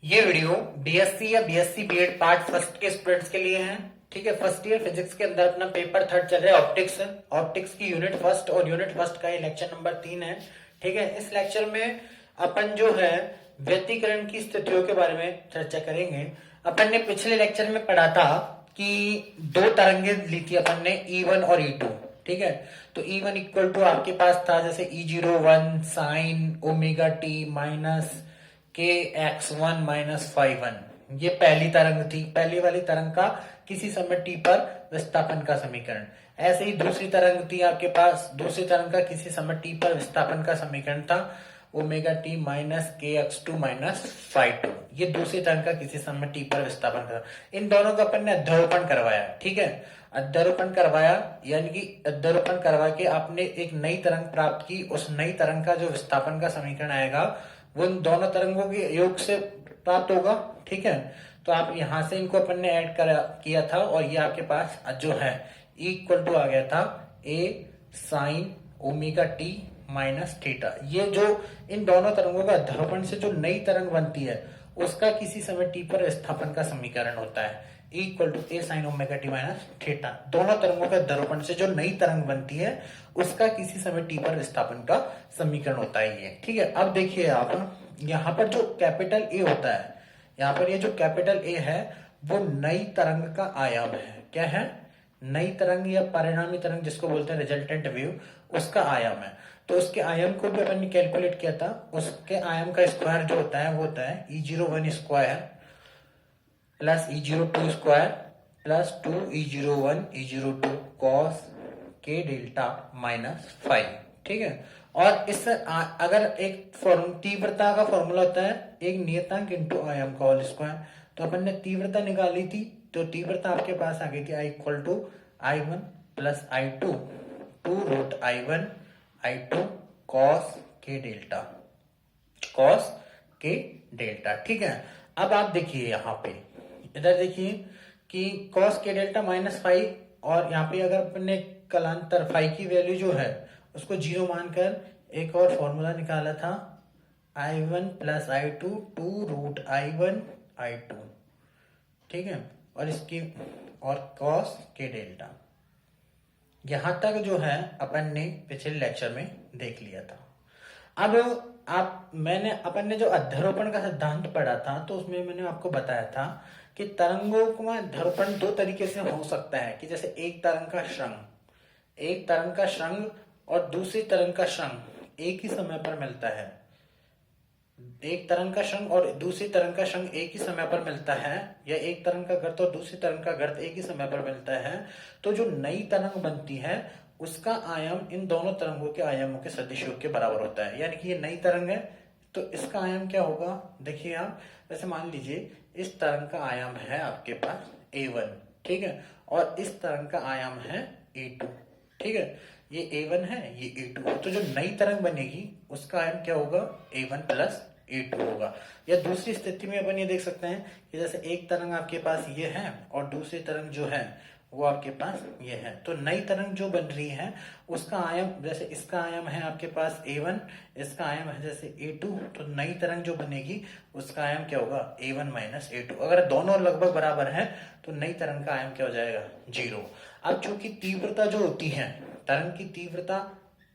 ये video BSc या BSc BEd part first के स्टूडेंट्स के लिए है। ठीक है, फर्स्ट ईयर फिजिक्स के अंदर अपना पेपर थर्ड चल रहा है, ऑप्टिक्स। ऑप्टिक्स की यूनिट फर्स्ट और यूनिट फर्स्ट का ये लेक्चर नंबर 3 है। ठीक है, इस लेक्चर में अपन जो है व्यतिकरण की स्थितियों के बारे में चर्चा करेंगे। अपन ने पिछले लेक्चर में पढ़ा था कि दो तरंगे ली थी अपन ने, E1 और E2। ठीक है, तो E1 इक्वल टू आपके पास था जैसे E01 sign omega T minus के x1 माइनस फाइव 1। ये पहली तरंग थी, पहली वाली तरंग का किसी समय t पर विस्थापन का समीकरण। ऐसे ही दूसरी तरंग थी आपके पास, दूसरी तरंग का किसी समय t पर विस्थापन का समीकरण था ओमेगा टी माइनस के x2 माइनस फाइव 2। ये दूसरी तरंग का किसी समय t पर विस्थापन का, इन दोनों का अपन ने अध्यारोपण करवाया। ठीक है, अध्यारोपण करवाया यानी कि अध्यारोपण करवा के आपने एक नई तरंग प्राप्त की। उस नई तरंग का जो विस्थापन का समीकरण आएगा वो इन दोनों तरंगों के योग से प्राप्त होगा। ठीक है, तो आप यहां से इनको अपन ने ऐड किया था और ये आपके पास जो है इक्वल टू आ गया था A sine omega T minus theta. ये जो इन दोनों तरंगों का अध्यारोपण से जो नई तरंग बनती है उसका किसी समय टी पर विस्थापन का समीकरण होता है equal to A sine omega T minus theta. दोनों तरंगों के अध्यारोपण से जो नई तरंग बनती है उसका किसी समय टी पर विस्थापन का समीकरण होता है ये। ठीक है, अब देखिए आप यहाँ पर जो कैपिटल ए होता है, यहाँ पर ये जो कैपिटल ए है वो नई तरंग का आयाम है। क्या है? नई तरंग या परिणामी तरंग जिसको बोलते हैं रिजल्टेंट वेव, उसका आयाम है। तो उसके आयाम को भी अपन ने कैलकुलेट किया था। उसके आयाम का स्क्वायर जो होता है वो होता है E01 square plus E02 square plus 2E01 E02 cos के डेल्टा माइनस 5। ठीक है, और इससे अगर एक तीव्रता का फॉर्मूला होता है एक नियतांक इंटू आयाम का होल स्क्वायर। तो अपन ने तीव्रता निकाली थी, तो तीव्रता आपके पास आ गई थी I equal to I1 plus I2 two root I1 I2 cos के डेल्टा, कॉस के डेल्टा। ठीक है, अब आप देखिए यहाँ पे, इधर देखिए कि कॉस के डेल्टा माइनस 5 और यहाँ पे अगर अपने कलांतर फाई की वैल्यू जो है उसको 0 मानकर एक और फॉर्मूला निकाला था I1 plus I2 two root I1 I2। ठीक है, और इसकी और कॉस के डेल्टा, यहां तक जो है अपन ने पिछले लेक्चर में देख लिया था। अब अपन ने जो अध्यारोपण का सिद्धांत पढ़ा था तो उसमें मैंने आपको बताया था कि तरंगों का अध्यारोपण दो तरीके से हो सकता है कि जैसे एक तरंग का श्रृंग और दूसरी तरंग का श्रृंग एक ही समय पर मिलता है। एक तरंग का श्रृंग और दूसरी तरंग का श्रृंग एक ही समय पर मिलता है, या एक तरंग का गर्त और दूसरी तरंग का गर्त एक ही समय पर मिलता है। तो जो नई तरंग बनती है उसका आयाम इन दोनों तरंगों के आयामों के सदिश योग के बराबर होता है। यानी कि ये नई तरंग है तो इसका आयाम क्या होगा, देखिए आप, वैसे मान लीजिए इस तरंग का आयाम है आपके पास A1। ठीक है, और इस तरंग का आयाम है A2। ठीक है, ये A1 है, ये A2 है। तो जो नई तरंग बनेगी उसका आयाम क्या होगा, A1 प्लस A2 होगा। या दूसरी स्थिति में अपन ये देख सकते हैं कि जैसे एक तरंग आपके पास ये है और दूसरी तरंग जो है वो आपके पास ये है। तो नई तरंग जो बन रही है उसका आयाम, जैसे इसका आयाम है आपके पास A1, इसका आयाम है जैसे A2, तो नई तरंग जो बनेगी उसका आयाम क्या होगा, A1 माइनस A2। अगर दोनों लगभग बराबर हैं तो नई तरंग का आयाम क्या हो जाएगा, 0। अब चूंकि तीव्रता जो होती है, तरंग की तीव्रता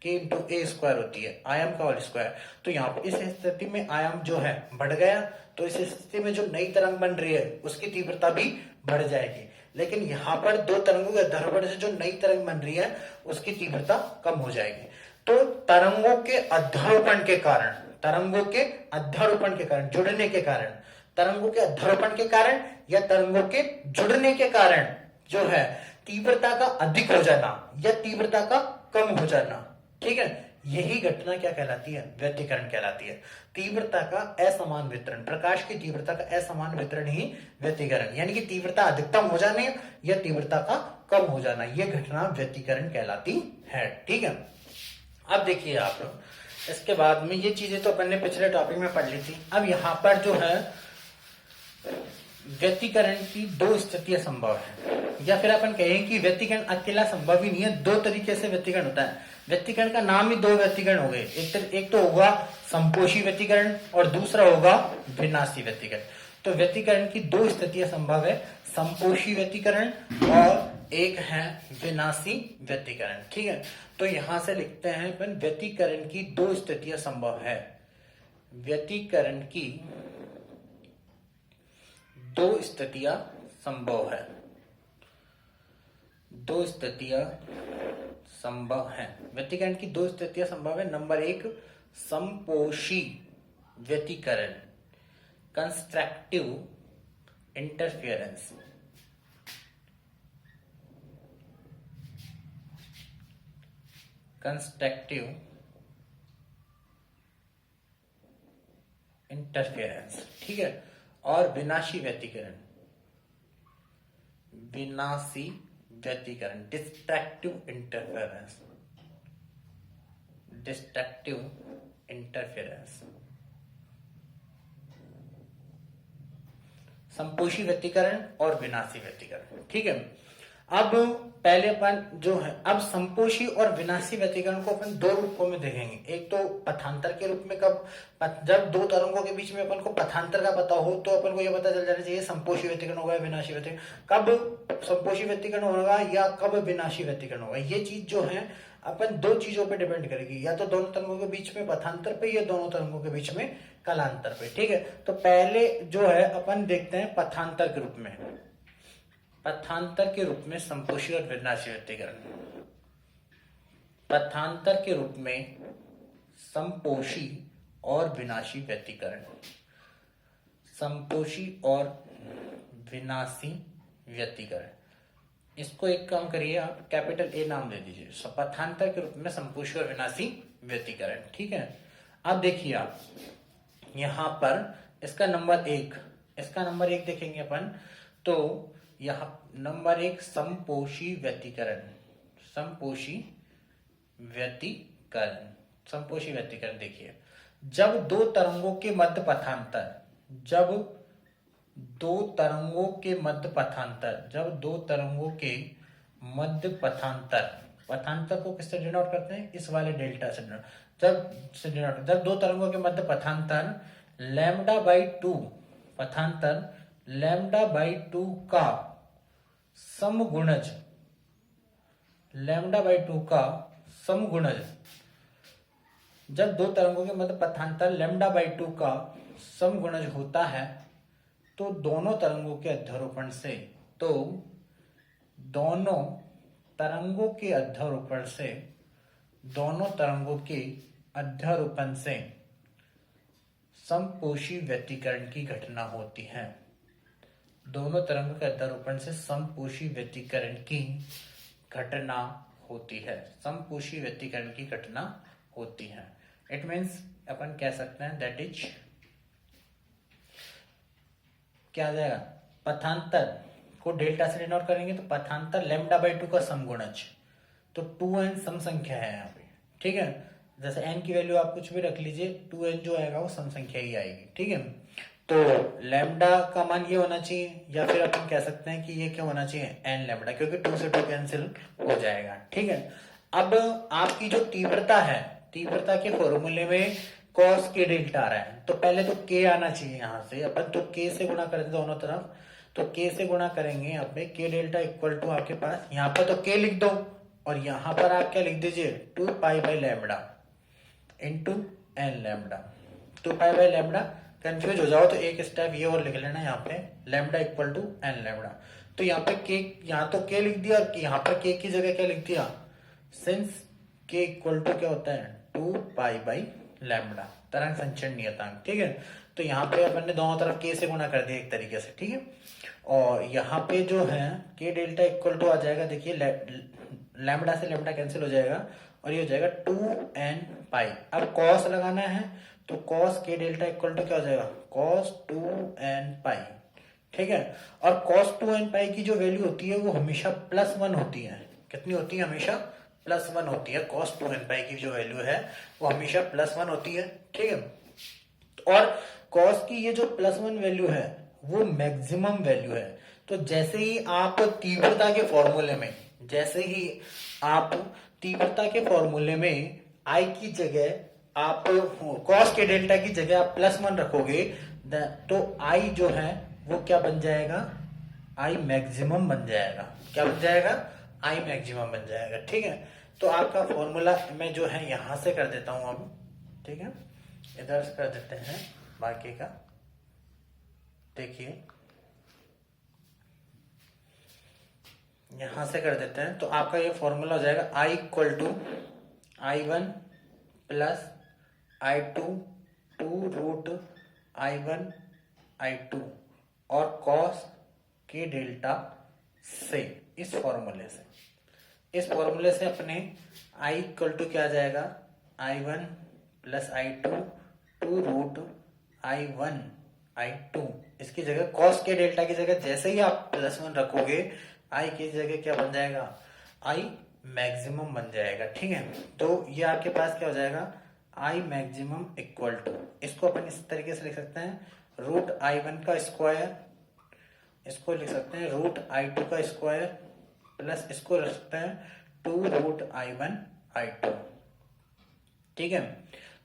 के इंटू ए स्क्वायर होती है, आयाम का होल स्क्वायर। तो यहाँ पर इस स्थिति में आयाम जो है बढ़ गया, तो इस स्थिति में जो नई तरंग बन रही है उसकी तीव्रता भी बढ़ जाएगी। लेकिन यहाँ पर दो तरंगों के अध्यारोपण से जो नई तरंग बन रही है उसकी तीव्रता कम हो जाएगी। तो तरंगों के अध्यारोपण के कारण, तरंगों के अध्यारोपण के कारण, जुड़ने के कारण, तरंगों के अध्यारोपण के कारण या तरंगों के जुड़ने के कारण जो है तीव्रता का अधिक हो जाना या तीव्रता का कम हो जाना। ठीक है, यही घटना क्या कहलाती है, व्यतिकरण कहलाती है। तीव्रता का असमान वितरण, प्रकाश की तीव्रता का असमान वितरण ही व्यतिकरण, यानी कि तीव्रता अधिकतम हो जाने या तीव्रता का कम हो जाना, यह घटना व्यतिकरण कहलाती है। ठीक है, अब देखिए आप, इसके बाद में ये चीजें तो अपन ने पिछले टॉपिक में पढ़ ली थी। अब यहां पर जो है व्यतिकरण की दो स्थितियां संभव है, या फिर अपन कहें कि व्यतिकरण अकेला संभव ही नहीं है, दो तरीके से व्यतिकरण होता है। व्यतिकरण का नाम ही दो व्यतिकरण हो गए, एक तो होगा संपोषी व्यतिकरण और दूसरा होगा विनाशी व्यतिकरण। तो व्यतिकरण की दो स्थितियां संभव है, संपोषी व्यतिकरण और एक है विनाशी व्यतिकरण। ठीक है, तो यहां से लिखते हैं अपन व्यतिकरण की दो स्थितियां संभव है, व्यतिकरण की दो स्थितियां संभव है, दो स्थितियां संभव है। व्यतिकरण की दो स्थितियां संभव है। नंबर एक, संपोषी व्यतिकरण, कंस्ट्रक्टिव इंटरफेरेंस। कंस्ट्रक्टिव इंटरफेरेंस, ठीक है। और विनाशी व्यतिकरण, विनाशी व्यतिकरण, डिस्ट्रक्टिव इंटरफेरेंस, डिस्ट्रक्टिव इंटरफेरेंस। संपोषी व्यतिकरण और विनाशी व्यतिकरण। ठीक है, अब पहले अपन जो है, अब संपोषी और विनाशी व्यतिकरण को अपन दो रूपों में देखेंगे। एक तो पथांतर के रूप में, कब, जब दो तरंगों के बीच में अपन को पथांतर का पता हो तो अपन को यह पता चल जाना चाहिए संपोषी व्यतिकरण होगा या विनाशी व्यतिकरण, कब संपोषी व्यतिकरण होगा या कब विनाशी व्यतिकरण होगा। ये चीज जो है अपन दो चीजों पे डिपेंड करेगी, या तो दोनों तरंगों के बीच में पथांतर पे या दोनों तरंगों के बीच में कालांतर पे। ठीक है, तो पहले जो है अपन देखते हैं पथांतर के रूप में, पथांतर के रूप में संपोषी और विनाशी व्यतिकरण। पथांतर के रूप में संपोषी और विनाशी व्यतिकरण, संपोषी और विनाशी व्यतिकरण। इसको एक काम करिए, आप कैपिटल ए नाम दे दीजिए, पथांतर के रूप में संपोषी और विनाशी व्यतिकरण। ठीक है, अब देखिए आप यहां पर इसका नंबर एक, इसका नंबर एक देखेंगे अपन, तो यहां नंबर एक संपोषी व्यतिकरण, संपोषी व्यतिकरण, संपोषी व्यतिकरण। देखिए, जब दो तरंगों के मध्य पथांतर, जब दो तरंगों के मध्य पथांतर, जब दो तरंगों के मध्य पथांतर, पथांतर को किससे डिनोट करते हैं, इस वाले डेल्टा से डिनोट, जब दो तरंगों के मध्य पथांतर लैम्डा बाई 2, पथांतर लैम्डा बाई 2 का समगुणज, लैम्डा बाई 2 का समगुणज, जब दो तरंगों के मध्य पथांतर लैम्डा बाई 2 का समगुणज होता है तो दोनों तरंगों के अध्यारोपण से, तो दोनों तरंगों के अध्यारोपण से, दोनों तरंगों के अध्यारोपण से संपोषी व्यतिकरण की घटना होती है। दोनों तरंगों के अध्यारोपण से संपोषी व्यतिकरण की घटना होती है, संपोषी व्यतिकरण की घटना होती है। इट मीन्स अपन कह सकते हैं दैट इज, क्या आ जाएगा, पथांतर को डेल्टा से डिनोट करेंगे तो पथांतर लैम्डा बाई 2 का समगुणज, तो 2n सम संख्या है यहाँ पे। ठीक है, जैसे n की वैल्यू आप कुछ भी रख लीजिए, 2n जो आएगा वो सम संख्या ही आएगी। ठीक है, तो लैम्डा का मान ये होना चाहिए, या फिर अपन कह सकते हैं कि ये क्या होना चाहिए, n लैम्डा, क्योंकि 2 से 2 कैंसिल हो जाएगा। ठीक है, अब आपकी जो तीव्रता है, तीव्रता के फॉर्मूले में cos k डेल्टा आ रहा है, तो पहले तो k आना चाहिए यहाँ से, अपन तो k से गुणा करते दोनों तरफ, तो k से गुणा करेंगे यहाँ पे, k डेल्टा इक्वल टू आपके पास यहाँ पर तो k लिख दो, और यहाँ पर आप क्या लिख दीजिए, 2 pi by lambda into N lambda, 2 pi by lambda. Confuse हो जाओ तो एक स्टेप ये और लिख लेना, यहाँ पे lambda equal to N lambda, तो यहाँ पे k, यहाँ तो k लिख दिया और यहाँ पर k की जगह क्या लिख दिया, सिंस k इक्वल टू क्या होता है, 2 पाई बाई लैम्डा, तरंग संचरण नियतांक। ठीक है, तो यहाँ पे अपन ने दोनों तरफ k से गुणा कर दिया एक तरीके से। ठीक है, और यहाँ पे जो है k डेल्टा इक्वल टू आ जाएगा, देखिए लैम्डा से लैम्डा कैंसिल हो जाएगा और ये हो जाएगा 2n पाई। अब cos लगाना है तो cos k delta equal to क्या हो जाएगा, cos 2n पाई। ठीक है, और cos 2n पाई की जो वैल्यू होती है वो हमेशा +1 होती है। कितनी होती है, हमेशा +1 होती है। cos 2n पाई की जो वैल्यू है वो हमेशा +1 होती है। ठीक है, और cos की ये जो +1 वैल्यू है वो मैक्सिमम वैल्यू है। तो जैसे ही आप तीव्रता के फॉर्मूले में, जैसे ही आप तीव्रता के फॉर्मूले में आई की जगह आप कॉस के डेल्टा की जगह आप +1 रखोगे, तो आई जो है वो क्या बन जाएगा, आई मैक्सिमम बन जाएगा। क्या बन जाएगा, आई मैक्सिमम बन जाएगा। ठीक है, तो आपका फॉर्मूला मैं जो है यहां से कर देता हूं अब। ठीक है, इधर से कर देते हैं बाकी का। देखिए यहां से कर देते हैं, तो आपका ये फॉर्मूला हो जाएगा I equal to I1 plus I2 2√I1 I2 और कॉस के डेल्टा से। इस फॉर्मूले से अपने I इक्वल टू क्या आ जाएगा, I1 plus I2 2√I1 I2। इसकी जगह कॉस के डेल्टा की जगह जैसे ही आप +1 रखोगे, आई की जगह क्या बन जाएगा, आई मैक्सिमम बन जाएगा। ठीक है, तो ये आपके पास क्या हो जाएगा, आई मैक्सिमम इक्वल टू, इसको अपन इस तरीके से लिख सकते हैं √I1 का स्क्वायर, इसको लिख सकते हैं √I2 का स्क्वायर प्लस इसको लिख सकते हैं 2√I1 I2। ठीक है,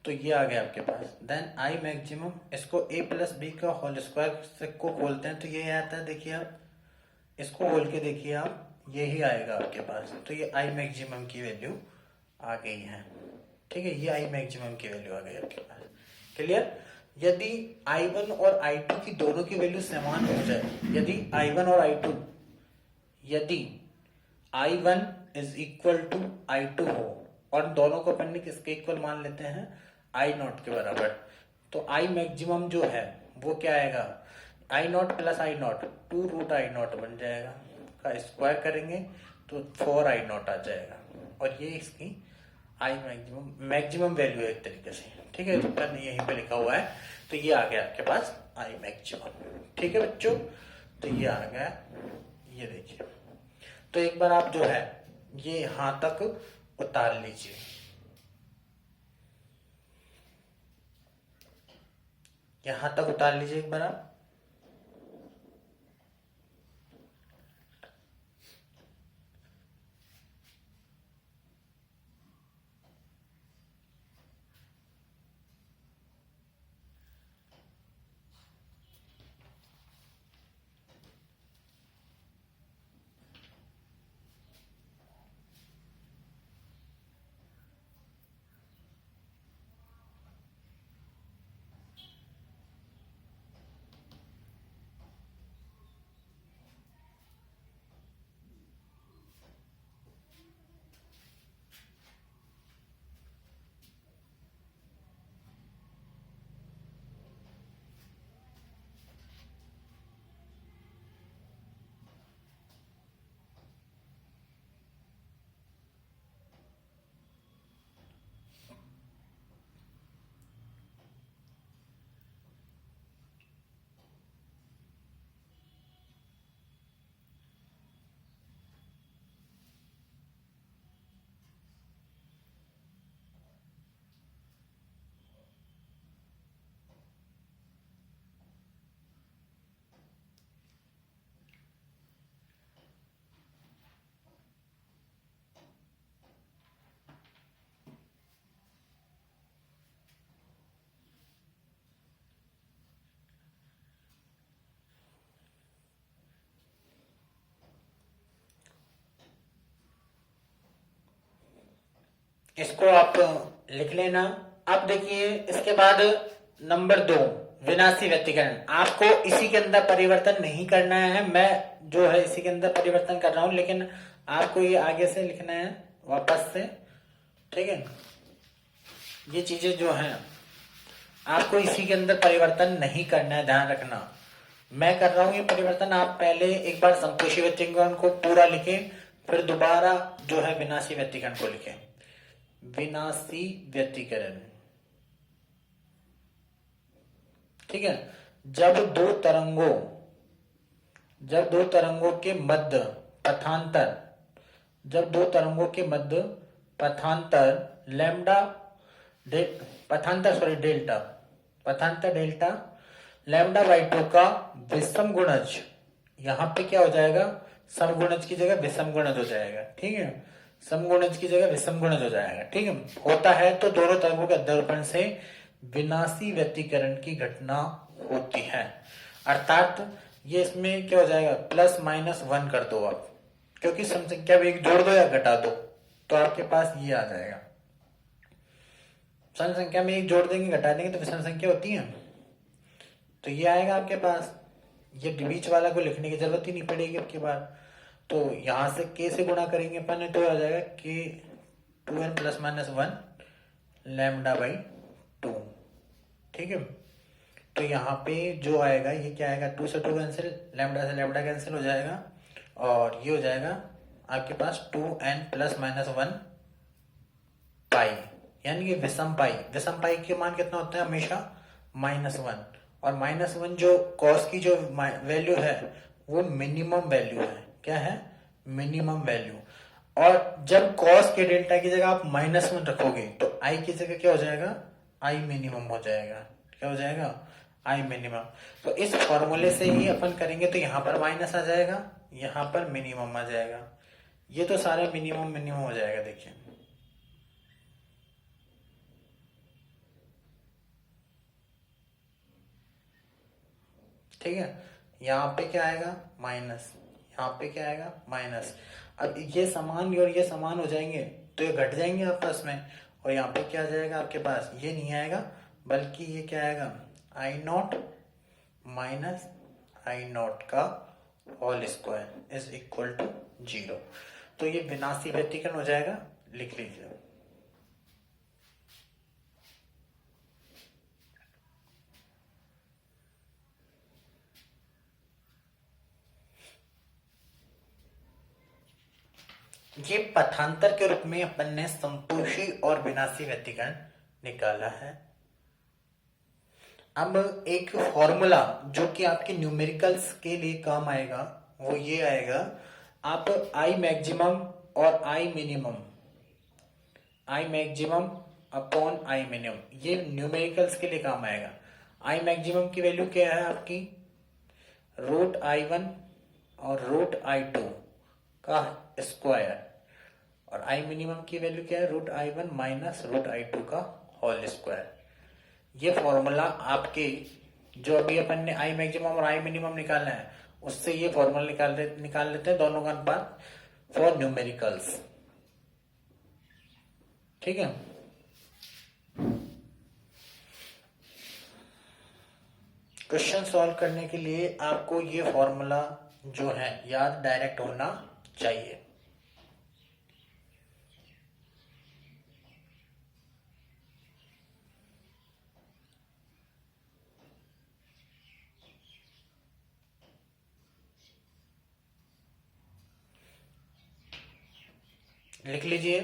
तो ये आ गया आपके पास। देन आई मैक्सिमम, इसको a प्लस बी का होल स्क्वायर से को खोलते हैं तो ये आता है। देखिए आप इसको खोल के देखिए आप, यही आएगा आपके पास। तो ये आई मैक्सिमम की वैल्यू आ गई है। ठीक है, ये आई मैक्सिमम की वैल्यू आ गई आपके पास। क्लियर। यदि I1 और I2 की दोनों की वैल्यू समान हो जाए, यदि I1 और I2, यदि I1 is equal to I2 हो और दोनों को अपन ने किसके इक्वल मान लेते हैं, I0 के बराबर, तो I मैक्सिमम जो है वो क्या आएगा, I0 प्लस I0 2√I0 बन जाएगा, का स्क्वायर करेंगे तो 4I0 आ जाएगा। और ये इसकी आई मैक्सिमम वैल्यू है एक तरीके से। ठीक है, तो यहीं पे लिखा हुआ है, तो ये आ गया आपके पास आई मैक्सिमम। ठीक है बच्चों, तो ये आ गया, ये देखिए। तो एक बार आप जो है ये यहां तक उतार लीजिए। यहां तक उतार लीजिए एक बार आप। इसको आप लिख लेना। अब देखिए इसके बाद नंबर 2, विनाशी व्यतिकरण। आपको इसी के अंदर परिवर्तन नहीं करना है, मैं जो है इसी के अंदर परिवर्तन कर रहा हूं, लेकिन आपको ये आगे से लिखना है वापस से। ठीक है, ये चीजें जो है आपको इसी के अंदर परिवर्तन नहीं करना है, ध्यान रखना। मैं कर रहा हूं ये परिवर्तन, आप पहले एक बार संतोषी व्यतिकरण को पूरा लिखें, फिर दोबारा जो है विनाशी व्यतिकरण को लिखें। विनाशी व्यतिकरण, ठीक है, जब दो तरंगों के मध्य पथांतर, जब दो तरंगों के मध्य पथांतर डेल्टा λ/2 का विषम गुणज, यहां पे क्या हो जाएगा, समगुणज की जगह विषम गुणज हो जाएगा। ठीक है, समगुणज की जगह विषमगुणज हो जाएगा। ठीक है, होता है तो दोनों तरंगों के अध्यारोपण से विनाशी व्यतिकरण की घटना होती है। अर्थात ये इसमें क्या हो जाएगा, प्लस माइनस वन कर दो आप, क्योंकि सम संख्या में एक जोड़ दो या घटा दो तो आपके पास ये आ जाएगा। सम संख्या में एक जोड़ देंगे घटा देंगे तो विषम संख्या होती है, तो ये आएगा आपके पास। ये बीच वाला को लिखने की जरूरत ही नहीं पड़ेगी अब की बार। तो यहां से के से गुणा करेंगे अपन तो आ जाएगा के 2n plus minus 1 lambda by 2। ठीक है, तो यहाँ पे जो आएगा ये क्या आएगा, 2 से 2 कैंसिल, लैम्डा से लैम्डा कैंसिल हो जाएगा और ये हो जाएगा आपके पास 2n प्लस माइनस 1 पाई, यानी कि विषम पाई। विषम पाई के मान कितना होता है हमेशा, -1, और -1 जो कॉस की जो वैल्यू है वो मिनिमम वैल्यू है। क्या है, मिनिमम वैल्यू। और जब कॉस के डेल्टा की जगह आप -1 रखोगे तो आई की जगह क्या हो जाएगा, आई मिनिमम हो जाएगा। क्या हो जाएगा, आई मिनिमम। तो इस फॉर्मूले से ही अपन करेंगे तो यहाँ पर माइनस आ जाएगा, यहाँ पर मिनिमम आ जाएगा। ये तो सारा मिनिमम मिनिमम हो जाएगा। देखिए ठीक है, यहाँ पे क्या आएगा माइनस, यहाँ पे क्या आएगा माइनस। अब ये समान और ये समान हो जाएंगे तो ये घट जाएंगे आपस में, और यहाँ पे क्या आ जाएगा आपके पास, ये नहीं आएगा बल्कि ये क्या आएगा, I naught minus I naught का whole square is equal to 0। तो ये विनाशी व्यतिकरण हो जाएगा, लिख लीजिए। ये पथांतर के रूप में अपन ने संपोषी और विनाशी व्यतिकरण निकाला है। अब एक फॉर्मूला जो कि आपके न्यूमेरिकल्स के लिए काम आएगा वो ये आएगा, आप आई मैक्सिमम और I minimum, I maximum upon I minimum, ये न्यूमेरिकल्स के लिए काम आएगा। आई मैक्सिमम की वैल्यू क्या है आपकी, √I1 और √I2 का स्क्वायर, और आई मिनिमम की वैल्यू क्या है, √I1 माइनस √I2 का होल स्क्वायर। ये फॉर्मूला आपके जो अभी अपन ने आई मैक्सिमम और आई मिनिमम निकालना है उससे ये फॉर्मूला निकाल लेते हैं दोनों का अनुपात फॉर न्यूमेरिकल्स। ठीक है, क्वेश्चन सॉल्व करने के लिए आपको ये फॉर्मूला जो है याद डायरेक्ट होना चाहिए। लिख लीजिए,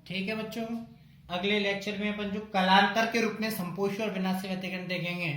ठीक है बच्चों, अगले लेक्चर में अपन जो कलांतर के रूप में संपोषी और विनाशी व्यतिकरण देखेंगे।